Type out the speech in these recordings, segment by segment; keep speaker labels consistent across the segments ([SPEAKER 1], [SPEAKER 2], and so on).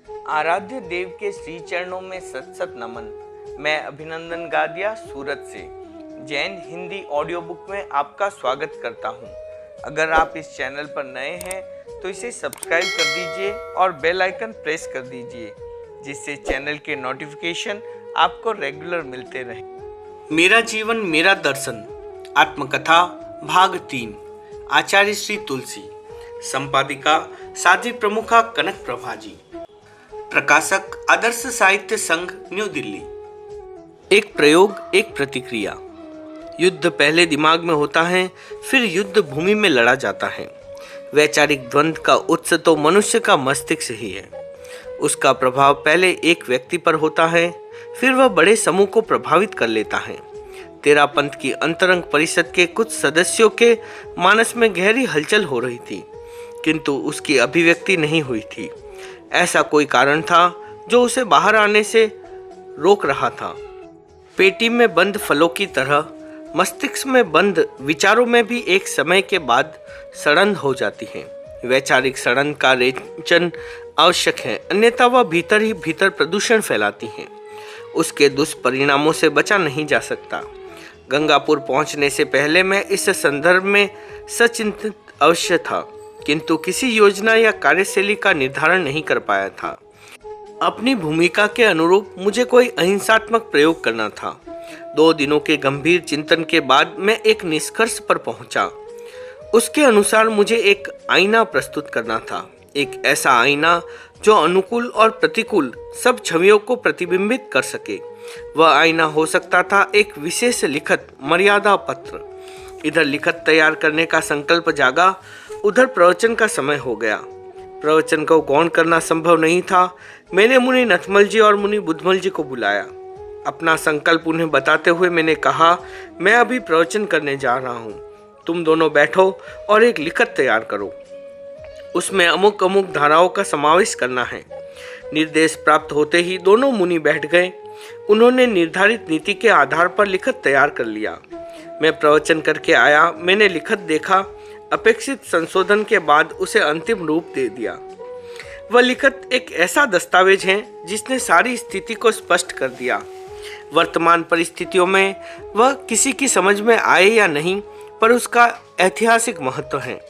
[SPEAKER 1] आराध्य देव के श्री चरणों में सत सत नमन। मैं अभिनंदन गादिया सूरत से जैन हिंदी ऑडियो बुक में आपका स्वागत करता हूं। अगर आप इस चैनल पर नए हैं तो इसे सब्सक्राइब कर दीजिए और बेल आइकन प्रेस कर दीजिए, जिससे चैनल के नोटिफिकेशन आपको रेगुलर मिलते रहे। मेरा जीवन मेरा दर्शन आत्मकथा भाग 3, आचार्य श्री तुलसी, संपादिका साध्वी प्रमुखा कनक प्रभा जी, प्रकाशक आदर्श साहित्य संघ न्यू दिल्ली। एक प्रयोग एक प्रतिक्रिया। युद्ध पहले दिमाग में होता है, फिर युद्ध भूमि में लड़ा जाता है। वैचारिक द्वंद्व का उत्स तो मनुष्य का मस्तिष्क ही है। उसका प्रभाव पहले एक व्यक्ति पर होता है, फिर वह बड़े समूह को प्रभावित कर लेता है। तेरापंथ की अंतरंग परिषद के कुछ सदस्यों के मानस में गहरी हलचल हो रही थी, किंतु उसकी अभिव्यक्ति नहीं हुई थी। ऐसा कोई कारण था जो उसे बाहर आने से रोक रहा था। पेटी में बंद फलों की तरह मस्तिष्क में बंद विचारों में भी एक समय के बाद सड़न हो जाती है। वैचारिक सड़न का रेचन आवश्यक है, अन्यथा वह भीतर ही भीतर प्रदूषण फैलाती है। उसके दुष्परिणामों से बचा नहीं जा सकता। गंगापुर पहुंचने से पहले मैं इस संदर्भ में सचिंतित अवश्य था, किंतु किसी योजना या कार्यशैली का निर्धारण नहीं कर पाया था। अपनी भूमिका के अनुरूप मुझे कोई अहिंसात्मक प्रयोग करना था। 2 दिनों के गंभीर चिंतन के बाद मैं एक निष्कर्ष पर पहुंचा। उसके अनुसार मुझे एक आईना प्रस्तुत करना था, एक ऐसा आईना जो अनुकूल और प्रतिकूल सब छवियों को प्रतिबिंबित कर सके। वह आईना हो सकता था एक विशेष लिखत मर्यादा पत्र। इधर लिखत तैयार करने का संकल्प जागा, उधर प्रवचन का समय हो गया। प्रवचन को गौण करना संभव नहीं था। मैंने मुनि नथमल जी और मुनि बुद्धमल जी को बुलाया। अपना संकल्प उन्हें बताते हुए मैंने कहा, मैं अभी प्रवचन करने जा रहा हूँ, तुम दोनों बैठो और एक लिखत तैयार करो। उसमें अमुक अमुक धाराओं का समावेश करना है। निर्देश प्राप्त होते ही दोनों मुनि बैठ गए। उन्होंने निर्धारित नीति के आधार पर लिखत तैयार कर लिया। मैं प्रवचन करके आया। मैंने लिखत देखा, अपेक्षित संशोधन के बाद उसे अंतिम रूप दे दिया। वह लिखत एक ऐसा दस्तावेज है जिसने सारी स्थिति को स्पष्ट कर दिया। वर्तमान परिस्थितियों में वह किसी की समझ में आए या नहीं, पर उसका ऐतिहासिक महत्व है।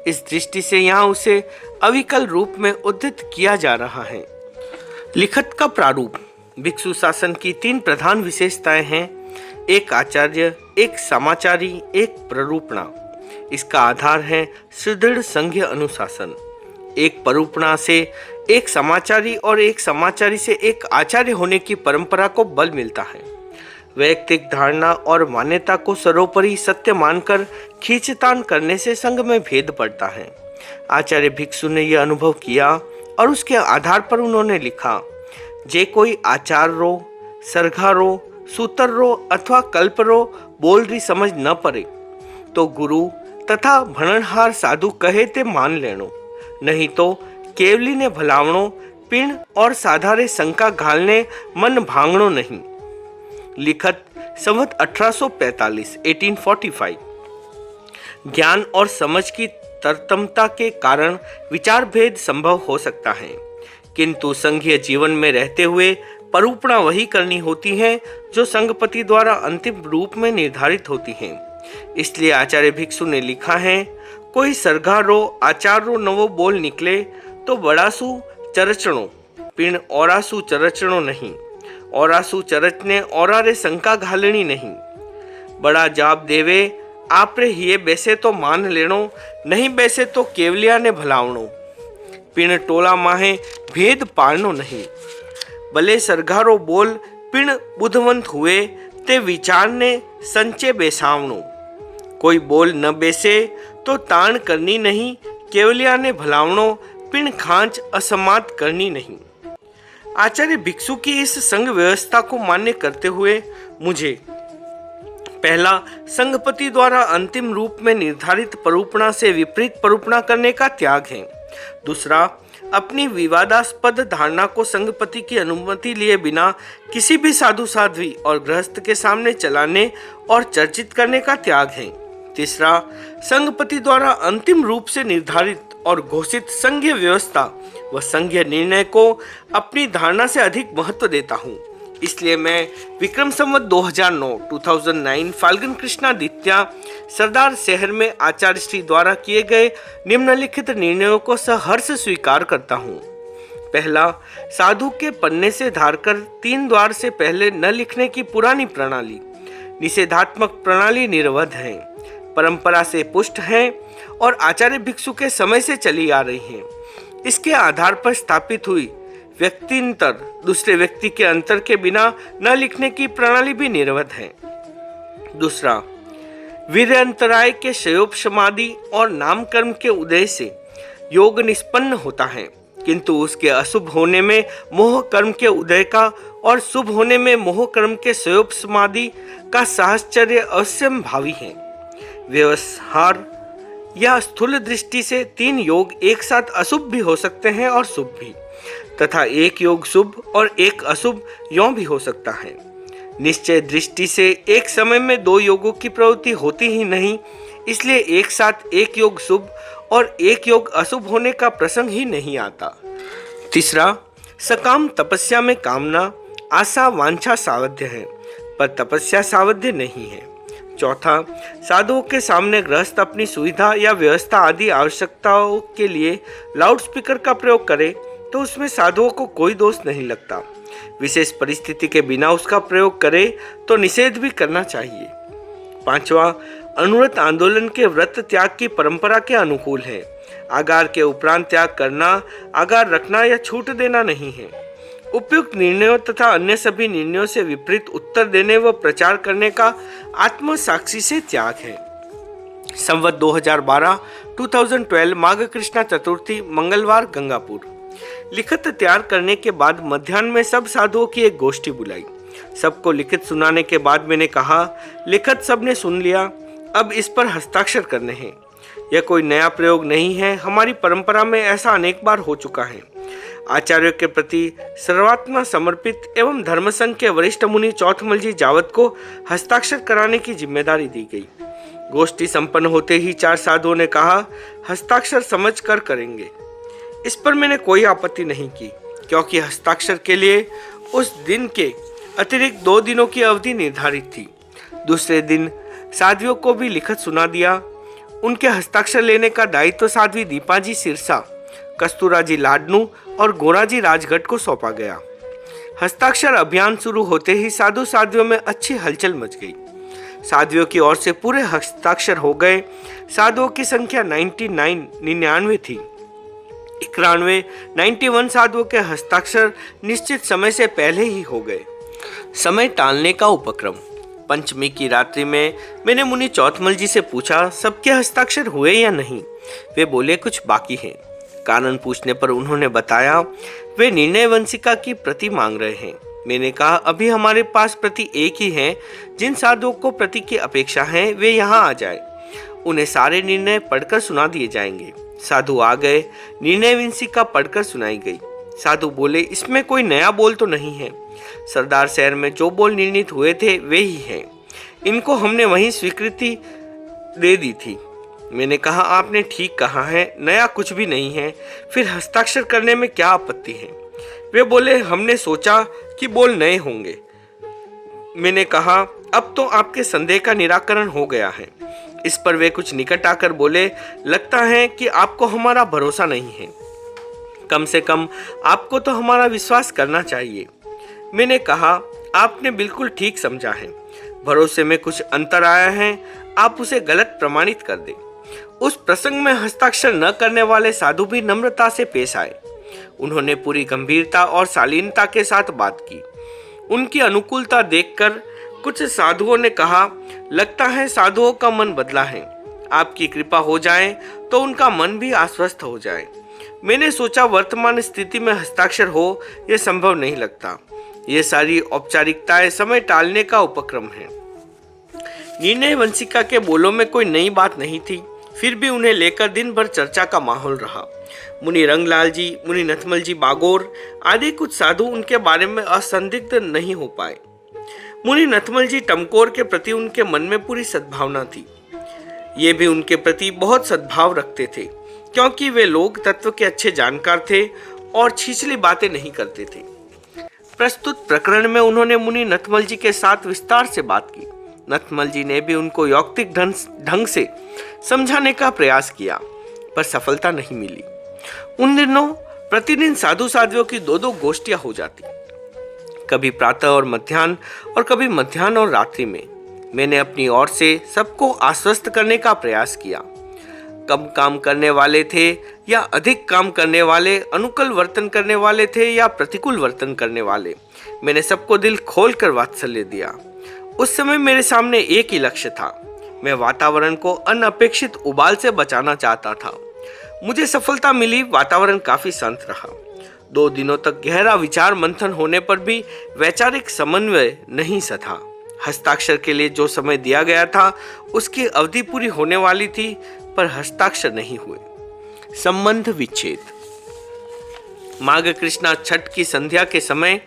[SPEAKER 1] इस दृष्टि से यहाँ उसे अविकल रूप में उद्धृत किया जा रहा है। लिखत का प्रारूप। भिक्षु शासन की 3 प्रधान विशेषताएं हैं, एक आचार्य, एक समाचारी, एक प्ररूपणा। इसका आधार है सुदृढ़ संघीय अनुशासन। एक परूपणा से एक समाचारी और एक समाचारी से एक आचार्य होने की परंपरा को बल मिलता है। वैयक्तिक धारणा और मान्यता को सर्वोपरि सत्य मानकर खींचतान करने से संघ में भेद पड़ता है। आचार्य भिक्षु ने यह अनुभव किया और उसके आधार पर उन्होंने लिखा, जे कोई आचार रो, सरघा रो, सूतर रो अथवा कल्प रो बोल री समझ न पड़े तो गुरु तथा भणनहार साधु कहे ते मान लेनो, नहीं तो केवली ने भलावणो पिण और साधारे शंका घालने मन भांगणो नहीं। लिखत संवत 1845 1845। ज्ञान और समझ की तरतमता के कारण विचार भेद संभव हो सकता है, किंतु संघीय जीवन में रहते हुए परूपणा वही करनी होती है जो संघपति द्वारा अंतिम रूप में निर्धारित होती है। इसलिए आचार्य भिक्षु ने लिखा है, कोई सरघा रो आचार रो नवो बोल निकले तो बड़ासु चरचणो पिण औरासु चरचणो नहीं, औरासु चरचने औरारे शंका घालनी नहीं। बड़ा जाप देवे आपरे हिये बैसे तो मान लेनो, नहीं बैसे तो केवलिया ने भलावणो, पिण टोला माहे भेद पालनो नहीं। भले सरघारो बोल पिण बुद्धवंत हुए ते विचार ने संचे बेसावणो। कोई बोल न बेसे तो ताण करनी नहीं, केवलिया ने भलावणो पिण खांच असमात करनी नहीं। आचार्य भिक्षु की इस संघ व्यवस्था को मान्य करते हुए मुझे पहला, संघपति द्वारा अंतिम रूप में निर्धारित परूपणा से विपरीत परूपणा करने का त्याग है। दूसरा, अपनी विवादास्पद धारणा को संघपति की अनुमति लिए बिना किसी भी साधु साध्वी और गृहस्थ के सामने चलाने और चर्चित करने का त्याग है। तीसरा, संघपति द्वारा अंतिम रूप से निर्धारित और घोषित संघीय व्यवस्था व संघीय निर्णय को अपनी धारणा से अधिक महत्व देता हूँ। इसलिए मैं विक्रम संवत 2009 फाल्गुन कृष्णादित्य सरदार शहर में आचार्य श्री द्वारा किए गए निम्नलिखित निर्णयों को सहर्ष स्वीकार करता हूँ। पहला, साधु के पन्ने से धारकर 3 द्वार से पहले न लिखने की पुरानी प्रणाली निषेधात्मक प्रणाली निर्वध है, परंपरा से पुष्ट है और आचार्य भिक्षु के समय से चली आ रही है। इसके आधार पर स्थापित हुई व्यक्तिंतर दूसरे व्यक्ति के अंतर के बिना न लिखने की प्रणाली भी निर्वध है। दूसरा, वीर्यंतराय के क्षयोपशमादि और नामकर्म के उदय से योग निष्पन्न होता है, किंतु उसके अशुभ होने में मोह कर्म के उदय का और शुभ होने में मोह कर्म के क्षयोपशमादि का साहचर्य अवश्यम भावी है। व्यवहार या स्थूल दृष्टि से 3 योग एक साथ अशुभ भी हो सकते हैं और शुभ भी, तथा एक योग शुभ और एक अशुभ यों भी हो सकता है। निश्चय दृष्टि से एक समय में 2 योगों की प्रवृत्ति होती ही नहीं, इसलिए एक साथ एक योग शुभ और एक योग अशुभ होने का प्रसंग ही नहीं आता। तीसरा, सकाम तपस्या में कामना, आशा, वांछा सावध्य है, पर तपस्या सावध्य नहीं है। चौथा, साधुओं के सामने गृहस्थ अपनी सुविधा या व्यवस्था आदि आवश्यकताओं के लिए लाउडस्पीकर का प्रयोग करे तो उसमें साधुओं को कोई दोष नहीं लगता। विशेष परिस्थिति के बिना उसका प्रयोग करे तो निषेध भी करना चाहिए। पांचवा, अनुव्रत आंदोलन के व्रत त्याग की परंपरा के अनुकूल है। आगार के उपरांत त्याग करना आगार रखना या छूट देना नहीं है। उपयुक्त निर्णयों तथा अन्य सभी निर्णयों से विपरीत उत्तर देने व प्रचार करने का आत्म साक्षी से त्याग है। संवत 2012 माघ कृष्णा चतुर्थी मंगलवार गंगापुर। लिखित तैयार करने के बाद मध्याह्न में सब साधुओं की एक गोष्ठी बुलाई। सबको लिखित सुनाने के बाद मैंने कहा, लिखित सबने सुन लिया, अब इस पर हस्ताक्षर करने हैं। यह कोई नया प्रयोग नहीं है, हमारी परंपरा में ऐसा अनेक बार हो चुका है। आचार्यों के प्रति सर्वात्मा समर्पित एवं धर्मसंघ के वरिष्ठ मुनि चौथमल जी जावत को हस्ताक्षर कराने की जिम्मेदारी दी गई। गोष्ठी संपन्न होते ही 4 साधुओं ने कहा, हस्ताक्षर समझ कर करेंगे। इस पर मैंने कोई आपत्ति नहीं की, क्योंकि हस्ताक्षर के लिए उस दिन के अतिरिक्त 2 दिनों की अवधि निर्धारित थी। दूसरे दिन साध्वियों को भी लिखित सुना दिया। उनके हस्ताक्षर लेने का दायित्व साध्वी दीपाजी सिरसा, कस्तूराजी लाडनू और गोराजी राजगढ़ को सौंपा गया। हस्ताक्षर अभियान शुरू होते ही साधु साध्वियों में अच्छी हलचल मच गई। साध्वियों की ओर से पूरे हस्ताक्षर हो गए। साधुओं की संख्या 99 थी। 91 साधुओं के हस्ताक्षर निश्चित समय से पहले ही हो गए। समय टालने का उपक्रम। पंचमी की रात्रि में मैंने मुनि चौथमल जी से पूछा, सबके हस्ताक्षर हुए या नहीं। वे बोले, कुछ बाकी हैं। कारण पूछने पर उन्होंने बताया, वे निर्णय वंशिका की प्रति मांग रहे हैं। मैंने कहा, अभी हमारे पास प्रति एक ही है। जिन साधुओं को प्रति की अपेक्षा है वे यहाँ आ जाए, उन्हें सारे निर्णय पढ़कर सुना दिए जाएंगे। साधु आ गए। निर्णय वंशिका पढ़कर सुनाई गई। साधु बोले, इसमें कोई नया बोल तो नहीं है। सरदार शहर में जो बोल निर्णित हुए थे वे ही हैं। इनको हमने वहीं स्वीकृति दे दी थी। मैंने कहा, आपने ठीक कहा है, नया कुछ भी नहीं है, फिर हस्ताक्षर करने में क्या आपत्ति है। वे बोले, हमने सोचा कि बोल नए होंगे। मैंने कहा, अब तो आपके संदेह का निराकरण हो गया है। इस पर वे कुछ निकट आकर बोले, लगता है कि आपको हमारा भरोसा नहीं है। कम से कम आपको तो हमारा विश्वास करना चाहिए। मैंने कहा, आपने बिल्कुल ठीक समझा है। भरोसे में कुछ अंतर आया है, आप उसे गलत प्रमाणित कर दें। उस प्रसंग में हस्ताक्षर न करने वाले साधु भी नम्रता से पेश आए। उन्होंने पूरी गंभीरता और शालीनता के साथ बात की। उनकी अनुकूलता देखकर कुछ साधुओं ने कहा, लगता है साधुओं का मन बदला है। आपकी कृपा हो जाए तो उनका मन भी आश्वस्त हो जाए। मैंने सोचा, वर्तमान स्थिति में हस्ताक्षर हो यह संभव नहीं लगता। ये सारी औपचारिकताएं समय टालने का उपक्रम है। निर्णय वंशिका के बोलों में कोई नई बात नहीं थी, फिर भी उन्हें लेकर दिन भर चर्चा का माहौल रहा। मुनि रंगलाल जी, मुनि नथमल जी बागोर आदि कुछ साधु उनके बारे में असंदिग्ध नहीं हो पाए। मुनि नथमल जी टमकोर के प्रति उनके मन में पूरी सद्भावना थी। ये भी उनके प्रति बहुत सद्भाव रखते थे। क्योंकि वे लोग तत्व के अच्छे जानकार थे और छिछली बातें नहीं करते थे। प्रस्तुत प्रकरण में उन्होंने मुनि नथमल जी के साथ विस्तार से बात की। नथमल जी ने भी उनको यौक्तिक ढंग से समझाने का प्रयास किया, पर सफलता नहीं मिली। उन दिनों प्रतिदिन साधु साध्वियों की दो दो गोष्ठियां हो जाती, कभी प्रातः और मध्याह्न और कभी मध्याह्न और रात्रि में। मैंने अपनी ओर से सबको आश्वस्त करने का प्रयास किया। कम काम करने वाले थे या अधिक काम करने वाले, अनुकूल वर्तन करने वाले थे या प्रतिकूल वर्तन करने वाले, मैंने सबको दिल खोलकर वात्सल्य दिया। उस समय मेरे सामने एक ही लक्ष्य था, मैं वातावरण को अनअपेक्षित उबाल से बचाना चाहता था। मुझे सफलता मिली, वातावरण काफी शांत रहा। 2 दिनों तक गहरा विचार मंथन होने पर भी वैचारिक समन्वय नहीं सधा। हस्ताक्षर के लिए जो समय दिया गया था उसकी अवधि पूरी होने वाली थी, पर हस्ताक्षर नहीं हुए। संबंध विच्छेद। माघ कृष्णा छठ की संध्या के समय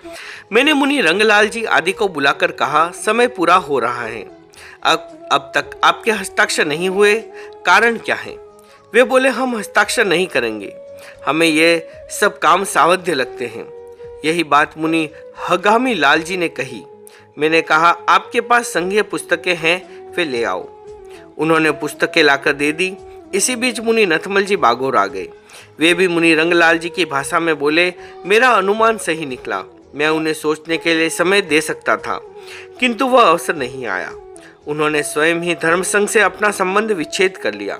[SPEAKER 1] मैंने मुनि रंगलाल जी आदि को बुलाकर कहा, समय पूरा हो रहा है, अब तक आपके हस्ताक्षर नहीं हुए, कारण क्या है? वे बोले, हम हस्ताक्षर नहीं करेंगे, हमें ये सब काम सावध्य लगते हैं। यही बात मुनि हगामी लाल जी ने कही। मैंने कहा, आपके पास संघीय पुस्तकें हैं, वे ले आओ। उन्होंने पुस्तकें लाकर दे दी। इसी बीच मुनि नथमल जी बागोर आ गए। वे भी मुनि रंगलाल जी की भाषा में बोले, मेरा अनुमान सही निकला, मैं उन्हें सोचने के लिए समय दे सकता था, किंतु वह अवसर नहीं आया। उन्होंने स्वयं ही धर्म संघ से अपना संबंध विच्छेद कर लिया।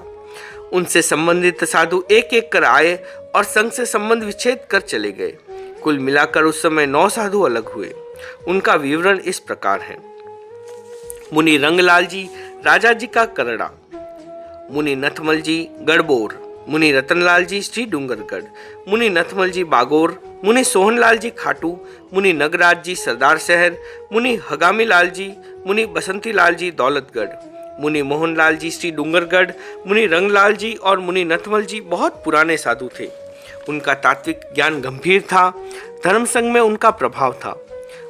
[SPEAKER 1] उनसे संबंधित साधु एक एक कर आए और संघ से संबंध विच्छेद कर चले गए। कुल मिलाकर उस समय 9 साधु अलग हुए। उनका विवरण इस प्रकार है। मुनि रंगलाल जी राजा जी का करड़ा, मुनि नथमल जी गढ़बोर, मुनि रतनलाल जी श्री डूंगरगढ़, मुनि नथमल जी बागोर, मुनि सोहनलाल जी खाटू, मुनि नगराज जी सरदार शहर, मुनि हगामी लाल जी, मुनि बसंती लाल जी दौलतगढ़, मुनि मोहनलाल जी श्री डूंगरगढ़, मुनि रंगलाल जी और मुनि नथमल जी बहुत पुराने साधु थे। उनका तात्विक ज्ञान गंभीर था। धर्म संघ में उनका प्रभाव था।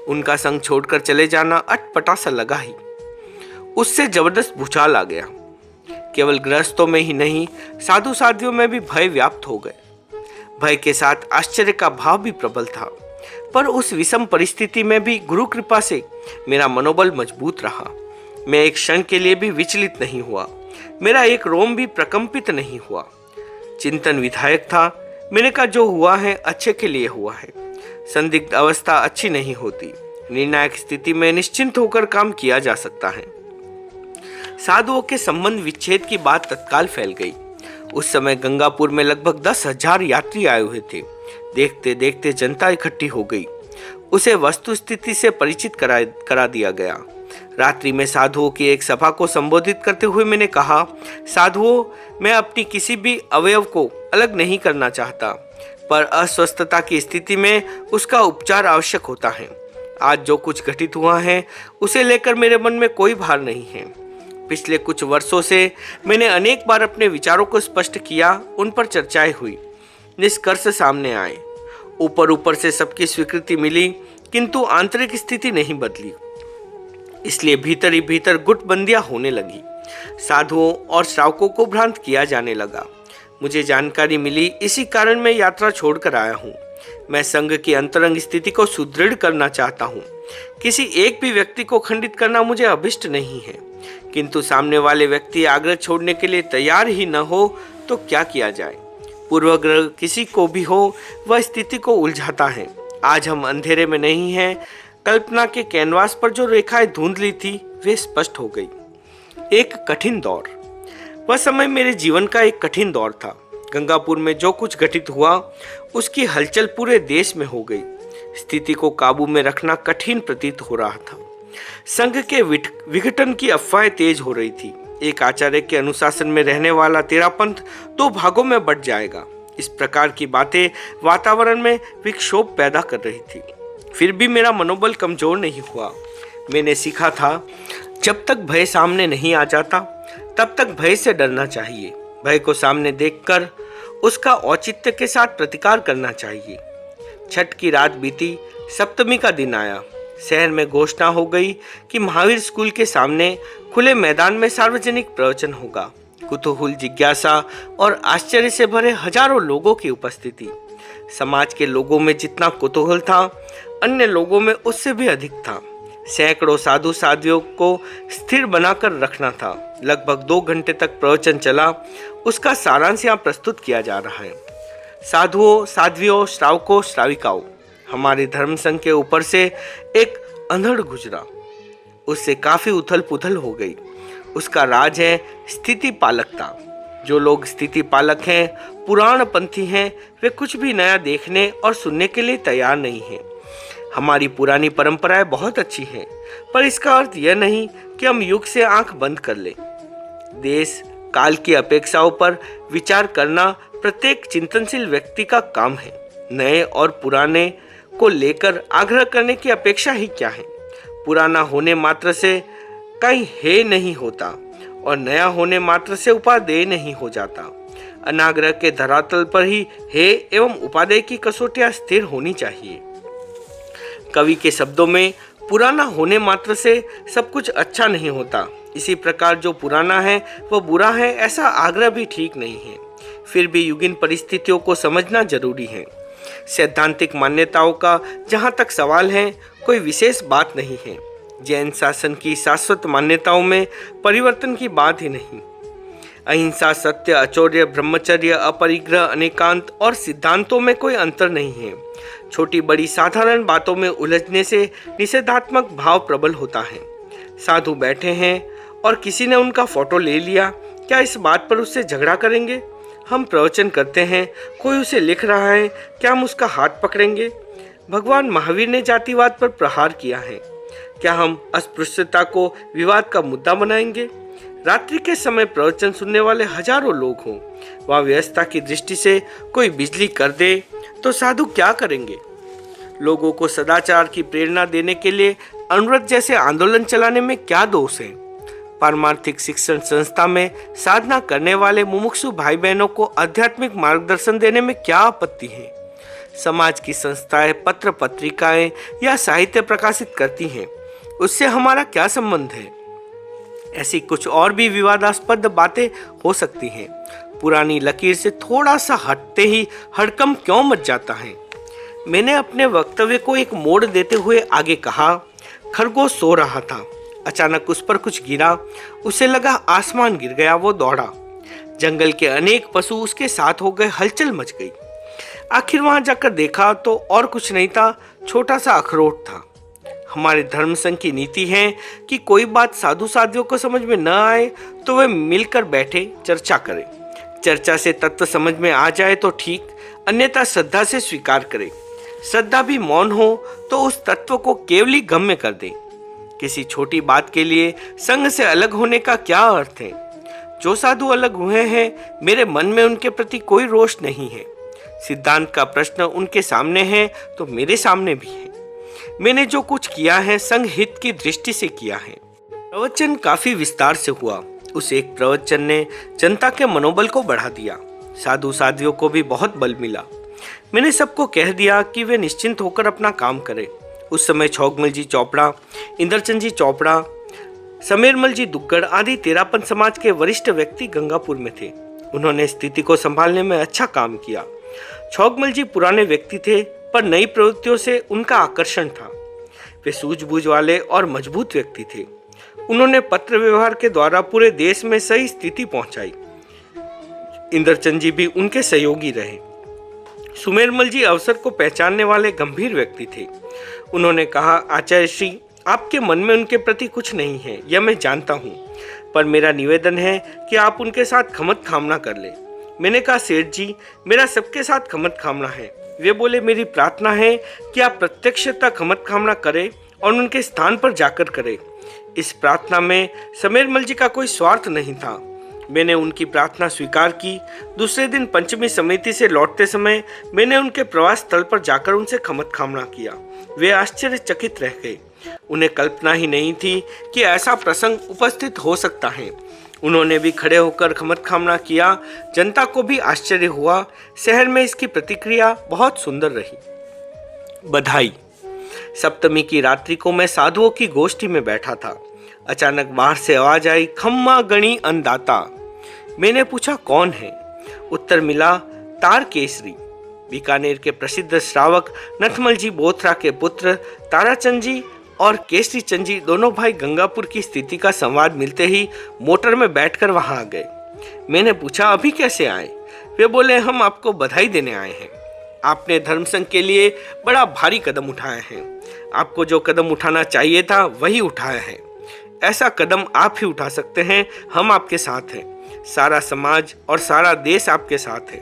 [SPEAKER 1] उनका संघ छोड़कर चले जाना अटपटा सा लगा ही। उससे जबरदस्त भूचाल आ गया। केवल गृहस्थों में ही नहीं, साधु साध्वियों में भी भय व्याप्त हो गए। भय के साथ आश्चर्य का भाव भी प्रबल था। पर उस विषम परिस्थिति में भी गुरु कृपा से मेरा मनोबल मजबूत रहा। मैं एक क्षण के लिए भी विचलित नहीं हुआ। मेरा एक रोम भी प्रकंपित नहीं हुआ। चिंतन विधायक था। मैंने कहा, जो हुआ है अच्छे के लिए हुआ है। संदिग्ध अवस्था अच्छी नहीं होती। निर्णायक स्थिति में निश्चिंत होकर काम किया जा सकता है। साधुओं के संबंध विच्छेद की बात तत्काल फैल गई। उस समय गंगापुर में लगभग 10,000 यात्री आए हुए थे। देखते देखते जनता इकट्ठी हो गई। उसे वस्तु स्थिति से परिचित करा दिया गया। रात्रि में साधुओं की एक सभा को संबोधित करते हुए मैंने कहा, साधुओं, मैं अपनी किसी भी अवयव को अलग नहीं करना चाहता, पर अस्वस्थता की स्थिति में उसका उपचार आवश्यक होता है। आज जो कुछ घटित हुआ है उसे लेकर मेरे मन में कोई भार नहीं है। पिछले कुछ वर्षों से मैंने अनेक बार अपने विचारों को स्पष्ट किया, उन पर चर्चाएं हुई, निष्कर्ष सामने आए। ऊपर से सबकी स्वीकृति मिली, किंतु आंतरिक स्थिति नहीं बदली। इसलिए भीतर ही भीतर गुटबंदियां होने लगी। साधुओं और श्रावकों को भ्रांत किया जाने लगा। मुझे जानकारी मिली, इसी कारण मैं यात्रा छोड़कर आया हूँ। मैं संघ की अंतरंग स्थिति को सुदृढ़ करना चाहता हूँ। किसी एक भी व्यक्ति को खंडित करना मुझे अभिष्ट नहीं है, किंतु सामने वाले व्यक्ति आग्रह छोड़ने के लिए तैयार ही न हो तो क्या किया जाए। पूर्वग्रह किसी को भी हो, वह स्थिति को उलझाता है। आज हम अंधेरे में नहीं हैं। कल्पना के कैनवास पर जो रेखाएं धुंधली थी वे स्पष्ट हो गई। एक कठिन दौर। वह समय मेरे जीवन का एक कठिन दौर था। गंगापुर में जो कुछ घटित हुआ उसकी हलचल पूरे देश में हो गई। स्थिति को काबू में रखना कठिन प्रतीत हो रहा था। संघ के विघटन की अफवाहें तेज हो रही थी। एक आचार्य के अनुशासन में रहने वाला तेरा पंथ 2 भागों में बंट जाएगा। इस प्रकार की बातें वातावरण में विक्षोभ पैदा कर रही थी। फिर भी मेरा मनोबल कमजोर नहीं हुआ। मैंने सीखा था, जब तक भय सामने नहीं आ जाता तब तक भय से डरना चाहिए। भय को सामने देखकर उसका औचित्य के साथ प्रतिकार करना चाहिए। छठ की रात बीती, सप्तमी का दिन आया। शहर में घोषणा हो गई कि महावीर स्कूल के सामने खुले मैदान में सार्वजनिक प्रवचन होगा। कुतूहल, जिज्ञासा और आश्चर्य से भरे हजारों लोगों की उपस्थिति। समाज के लोगों में जितना कुतूहल था, अन्य लोगों में उससे भी अधिक था। सैकड़ों साधु साध्वियों को स्थिर बनाकर रखना था। लगभग 2 घंटे तक प्रवचन चला। उसका सारांश यहाँ प्रस्तुत किया जा रहा है। साधुओं, साध्वियों, श्रावकों, श्राविकाओं, हमारे धर्म संघ के ऊपर से एक अंधड़ गुजरा। उससे काफी उथल पुथल हो गई। उसका राज है स्थिति पालकता। जो लोग स्थिति पालक हैं, पुराणपंथी हैं, वे कुछ भी नया देखने और सुनने के लिए तैयार नहीं हैं। हमारी पुरानी परंपराएं बहुत अच्छी हैं, पर इसका अर्थ यह नहीं कि हम युग से आंख बंद कर लें। देश काल की अपेक्षाओं पर विचार करना प्रत्येक चिंतनशील व्यक्ति का काम है। नए और पुराने को लेकर आग्रह करने की अपेक्षा ही क्या है। पुराना होने मात्र से कहीं हे नहीं होता और नया होने मात्र से उपादेय नहीं हो जाता। अनाग्रह के धरातल पर ही हे एवं उपादेय की कसौटियां स्थिर होनी चाहिए। कवि के शब्दों में पुराना होने मात्र से सब कुछ अच्छा नहीं होता। इसी प्रकार जो पुराना है वह बुरा है, ऐसा आग्रह भी ठीक नहीं है। फिर भी युगीन परिस्थितियों को समझना जरूरी है। सैद्धांतिक मान्यताओं का जहाँ तक सवाल है, कोई विशेष बात नहीं है। जैन शासन की शाश्वत मान्यताओं में परिवर्तन की बात ही नहीं। अहिंसा, सत्य, अचौर्य, ब्रह्मचर्य, अपरिग्रह, अनेकांत और सिद्धांतों में कोई अंतर नहीं है। छोटी बड़ी साधारण बातों में उलझने से निषेधात्मक भाव प्रबल होता है। साधु बैठे हैं और किसी ने उनका फोटो ले लिया, क्या इस बात पर उससे झगड़ा करेंगे? हम प्रवचन करते हैं, कोई उसे लिख रहा है, क्या हम उसका हाथ पकड़ेंगे? भगवान महावीर ने जातिवाद पर प्रहार किया है, क्या हम अस्पृश्यता को विवाद का मुद्दा बनाएंगे? रात्रि के समय प्रवचन सुनने वाले हजारों लोग हों, वह व्यवस्था की दृष्टि से कोई बिजली कर दे तो साधु क्या करेंगे? लोगों को सदाचार की प्रेरणा देने के लिए अनुव्रत जैसे आंदोलन चलाने में क्या दोष है? पारमार्थिक शिक्षण संस्था में साधना करने वाले मुमुक्षु भाई बहनों को आध्यात्मिक मार्गदर्शन देने में क्या आपत्ति है? समाज की संस्थाएं पत्र पत्रिकाएं या साहित्य प्रकाशित करती हैं, उससे हमारा क्या संबंध है? ऐसी कुछ और भी विवादास्पद बातें हो सकती हैं। पुरानी लकीर से थोड़ा सा हटते ही हड़कंप क्यों मच जाता है? मैंने अपने वक्तव्य को एक मोड़ देते हुए आगे कहा, खरगोश सो रहा था। अचानक उस पर कुछ गिरा। उसे लगा आसमान गिर गया। वो दौड़ा। जंगल के अनेक पशु उसके साथ हो गए। हलचल मच गई। आखिर वहां जाकर देखा तो और कुछ नहीं था, छोटा सा अखरोट था। हमारे धर्म संघ की नीति है कि कोई बात साधु साध्वियों को समझ में न आए तो वे मिलकर बैठे चर्चा करें। चर्चा से तत्व समझ में आ जाए तो ठीक, अन्यथा श्रद्धा से स्वीकार करें। श्रद्धा भी मौन हो तो उस तत्व को केवली गम्य कर दे। किसी छोटी बात के लिए संघ से अलग होने का क्या अर्थ है? जो साधु अलग हुए हैं, मेरे मन में उनके प्रति कोई रोष नहीं है। सिद्धांत का प्रश्न उनके सामने है तो मेरे सामने भी है। मैंने जो कुछ किया है संघ हित की दृष्टि से किया है। प्रवचन काफी विस्तार से हुआ। उस एक प्रवचन ने जनता के मनोबल को बढ़ा दिया। साधु साध्वियों को भी बहुत बल मिला। मैंने सबको कह दिया कि वे निश्चिंत होकर अपना काम करें। उस समय छौगमल जी चोपड़ा, इंद्रचंद जी चोपड़ा, समेरमल जी दुग्गड़ आदि तेरापन समाज के वरिष्ठ व्यक्ति गंगापुर में थे। उन्होंने स्थिति को संभालने में अच्छा काम किया। छौगमल जी पुराने व्यक्ति थे, पर नई प्रवृत्तियों से उनका आकर्षण था। वे सूझबूझ वाले और मजबूत व्यक्ति थे। उन्होंने पत्र व्यवहार के द्वारा पूरे देश में सही स्थिति पहुंचाई। इंद्रचंद जी भी उनके सहयोगी रहे। सुमेरमल जी अवसर को पहचानने वाले गंभीर व्यक्ति थे। उन्होंने कहा, आचार्य श्री, आपके मन में उनके प्रति कुछ नहीं है, यह मैं जानता हूँ, पर मेरा निवेदन है कि आप उनके साथ खमत खामना कर ले। मैंने कहा, सेठ जी, मेरा सबके साथ खमत खामना है। वे बोले, मेरी प्रार्थना है कि आप प्रत्यक्षता खमत खामना करें और उनके स्थान पर जाकर करें। इस प्रार्थना में समेरमल जी का कोई स्वार्थ नहीं था। मैंने उनकी प्रार्थना स्वीकार की। दूसरे दिन पंचमी समिति से लौटते समय मैंने उनके प्रवास स्थल पर जाकर उनसे खमत खामना किया। वे आश्चर्यचकित रह गए। उन्हें कल्पना ही नहीं थी कि ऐसा प्रसंग उपस्थित हो सकता है। उन्होंने भी खड़े होकर खमत खामना किया। जनता को भी आश्चर्य हुआ। शहर में इसकी प्रतिक्रिया बहुत सुंदर रही। बधाई। सप्तमी की रात्रि को मैं साधुओं की गोष्ठी में बैठा था। अचानक बाहर से आवाज आई, खम्मा गणी अन्नदाता। मैंने पूछा कौन है? उत्तर मिला तार केसरी। बीकानेर के प्रसिद्ध श्रावक नथमल जी बोथरा के पुत्र ताराचंद जी और केसरी चंद जी दोनों भाई गंगापुर की स्थिति का संवाद मिलते ही मोटर में बैठकर वहां आ गए। मैंने पूछा अभी कैसे आए? वे बोले हम आपको बधाई देने आए हैं। आपने धर्म संघ के लिए बड़ा भारी कदम उठाया है। आपको जो कदम उठाना चाहिए था वही उठाया है। ऐसा कदम आप ही उठा सकते हैं। हम आपके साथ हैं। सारा समाज और सारा देश आपके साथ है।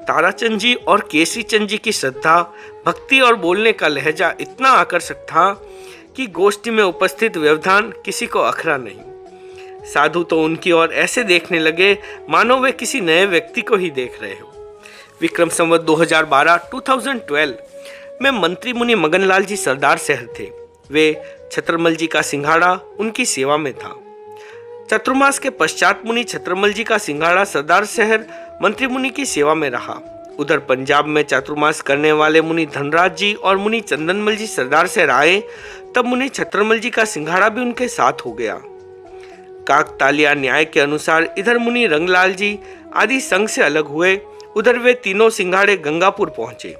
[SPEAKER 1] ताराचंद जी और केसरी चंद जी की श्रद्धा, भक्ति और बोलने का लहजा इतना आकर्षक था कि गोष्ठी में उपस्थित व्यवधान किसी को अखरा नहीं। साधु तो उनकी ओर ऐसे देखने लगे मानो वे किसी नए व्यक्ति को ही देख रहे हो। विक्रम संवत 2012 में मंत्री मुनि मगनलाल जी सरदार शहर थे। वे छत्रमल जी का सिंघाड़ा उनकी सेवा में था। चतुर्मास के पश्चात मुनि छत्रमल जी का सिंघाड़ा सरदार शहर मंत्री मुनि की सेवा में रहा। उधर पंजाब में चातुर्मास करने वाले मुनि धनराज जी और मुनि चंदनमल जी सरदार शहर आए, तब मुनि छत्रमल जी का सिंघाड़ा भी उनके साथ हो गया। काकतालिया न्याय के अनुसार इधर मुनि रंगलाल जी आदि संघ से अलग हुए, उधर वे तीनों सिंघाड़े गंगापुर पहुंचे।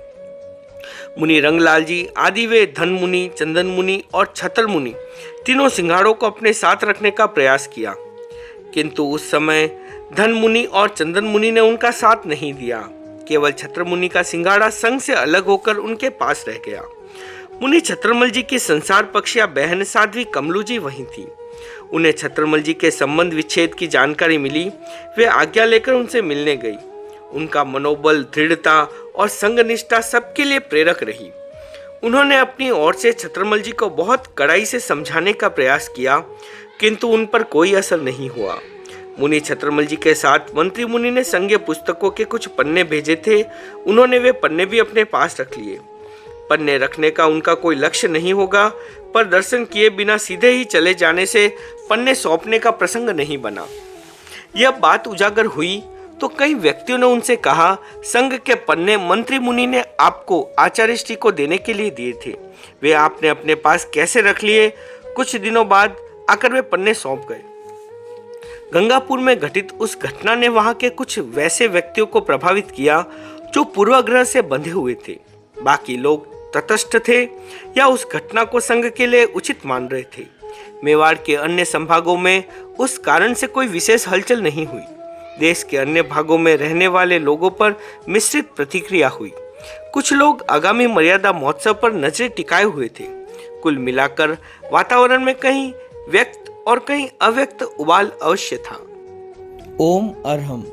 [SPEAKER 1] मुनि रंगलाल जी आदि वे धन मुनि, चंदन मुनि और छतर मुनि तीनों सिंघाड़ों को अपने साथ रखने का प्रयास किया, किंतु उस समय धन मुनि और चंदन मुनि ने उनका साथ नहीं दिया। केवल छत्र मुनि का सिंघाड़ा संघ से अलग होकर उनके पास रह गया। मुनि छत्रमल जी की संसार पक्षिया बहन साध्वी कमलू जी वहीं थी। उन्हें छत्रमल जी के संबंध विच्छेद की जानकारी मिली। वे आज्ञा लेकर उनसे मिलने गई। उनका मनोबल, दृढ़ता और संगनिष्ठा सबके लिए प्रेरक रही। उन्होंने अपनी ओर से छत्रमल जी को बहुत कड़ाई से समझाने का प्रयास किया, किंतु उन पर कोई असर नहीं हुआ। मुनि छत्रमल जी के साथ मंत्री मुनि ने संघीय पुस्तकों के कुछ पन्ने भेजे थे। उन्होंने वे पन्ने भी अपने पास रख लिए। पन्ने रखने का उनका कोई लक्ष्य नहीं होगा, पर दर्शन किए बिना सीधे ही चले जाने से पन्ने सौंपने का प्रसंग नहीं बना। यह बात उजागर हुई तो कई व्यक्तियों ने उनसे कहा, संघ के पन्ने मंत्री मुनि ने आपको आचार्य श्री को देने के लिए दिए थे, वे आपने अपने पास कैसे रख लिए? कुछ दिनों बाद आकर वे पन्ने सौंप गए। गंगापुर में घटित उस घटना ने वहां के कुछ वैसे व्यक्तियों को प्रभावित किया जो पूर्वाग्रह से बंधे हुए थे। बाकी लोग तटस्थ थे या उस घटना को संघ के लिए उचित मान रहे थे। मेवाड़ के अन्य संभागों में उस कारण से कोई विशेष हलचल नहीं हुई। देश के अन्य भागों में रहने वाले लोगों पर मिश्रित प्रतिक्रिया हुई। कुछ लोग आगामी मर्यादा महोत्सव पर नजरें टिकाए हुए थे। कुल मिलाकर वातावरण में कहीं व्यक्त और कहीं अव्यक्त उबाल अवश्य था।
[SPEAKER 2] ओम अरहम।